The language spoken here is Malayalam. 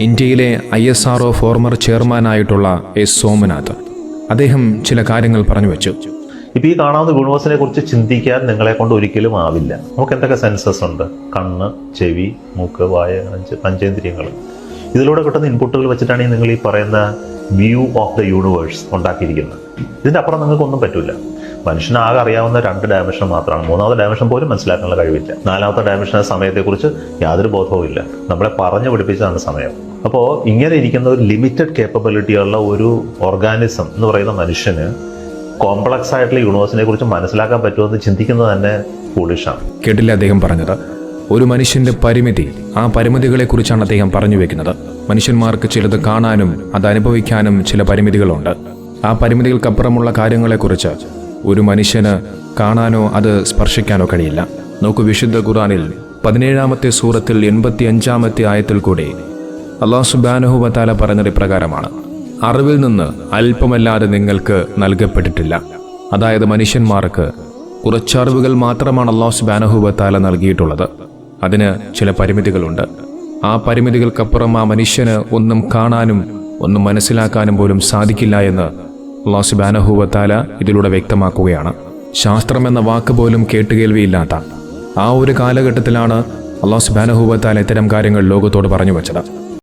ഇന്ത്യയിലെ ISRO ഫോർമർ ചെയർമാനായിട്ടുള്ള S. സോമനാഥ് അദ്ദേഹം ചില കാര്യങ്ങൾ പറഞ്ഞു വെച്ചു. ഇപ്പം ഈ കാണാവുന്ന യൂണിവേഴ്സിനെ കുറിച്ച് ചിന്തിക്കാൻ നിങ്ങളെ കൊണ്ട് ഒരിക്കലും ആവില്ല. നമുക്ക് എന്തൊക്കെ സെൻസസ് ഉണ്ട്? കണ്ണ്, ചെവി, മൂക്ക്, വായ, പഞ്ചേന്ദ്രിയങ്ങൾ. ഇതിലൂടെ കിട്ടുന്ന ഇൻപുട്ടുകൾ വെച്ചിട്ടാണ് നിങ്ങൾ ഈ പറയുന്ന വ്യൂ ഓഫ് ദ യൂണിവേഴ്സ് ഉണ്ടാക്കിയിരിക്കുന്നത്. ഇതിൻ്റെ അപ്പുറം നിങ്ങൾക്കൊന്നും പറ്റില്ല. മനുഷ്യനാകെ അറിയാവുന്ന 2 ഡയമെൻഷൻ മാത്രമാണ്. 3ാമത്തെ ഡയമെൻഷൻ പോലും മനസ്സിലാക്കാനുള്ള കഴിവില്ല. 4ാമത്തെ ഡയമെൻഷൻ സമയത്തെക്കുറിച്ച് യാതൊരു ബോധവും ഇല്ല. നമ്മളെ പറഞ്ഞു പഠിപ്പിച്ചതാണ് സമയം. അപ്പോൾ ഇങ്ങനെ ഇരിക്കുന്ന ഒരു ലിമിറ്റഡ് കേപ്പബിലിറ്റിയുള്ള ഒരു ഓർഗാനിസം എന്ന് പറയുന്ന മനുഷ്യന് കോംപ്ലക്സ് ആയിട്ടുള്ള യൂണിവേഴ്സിനെ കുറിച്ച് മനസ്സിലാക്കാൻ പറ്റുമെന്ന് ചിന്തിക്കുന്നത് തന്നെ ഫൂളിഷാണ്. കേട്ടില്ല അദ്ദേഹം പറഞ്ഞത്? ഒരു മനുഷ്യന്റെ പരിമിതി, ആ പരിമിതികളെ കുറിച്ചാണ് അദ്ദേഹം പറഞ്ഞു വെക്കുന്നത്. മനുഷ്യന്മാർക്ക് ചിലത് കാണാനും അത് അനുഭവിക്കാനും ചില പരിമിതികളുണ്ട്. ആ പരിമിതികൾക്കപ്പുറമുള്ള കാര്യങ്ങളെക്കുറിച്ച് ഒരു മനുഷ്യന് കാണാനോ അത് സ്പർശിക്കാനോ കഴിയില്ല. നോക്കൂ, വിശുദ്ധ ഖുർആനിൽ 17ാമത്തെ സൂറത്തിൽ 85ാമത്തെ ആയത്തിൽ കൂടി അല്ലാഹു സുബ്ഹാനഹു വ തആല പറഞ്ഞത് ഇപ്രകാരമാണ്: അറിവിൽ നിന്ന് അല്പമല്ലാതെ നിങ്ങൾക്ക് നൽകപ്പെട്ടിട്ടില്ല. അതായത് മനുഷ്യന്മാർക്ക് കുറച്ചറിവുകൾ മാത്രമാണ് അല്ലാഹു സുബ്ഹാനഹു വ തആല നൽകിയിട്ടുള്ളത്. അതിന് ചില പരിമിതികളുണ്ട്. ആ പരിമിതികൾക്കപ്പുറം ആ മനുഷ്യന് ഒന്നും കാണാനും ഒന്നും മനസ്സിലാക്കാനും പോലും സാധിക്കില്ല എന്ന് അല്ലാഹു സുബ്ഹാനഹു വ തആല ഇതിലൂടെ വ്യക്തമാക്കുകയാണ്. ശാസ്ത്രം എന്ന വാക്ക് പോലും കേട്ടുകേൾവിയില്ലാത്ത ആ ഒരു കാലഘട്ടത്തിലാണ് അല്ലാഹു സുബ്ഹാനഹു വ തആല ഇത്തരം കാര്യങ്ങൾ ലോകത്തോട് പറഞ്ഞു വെച്ചത്.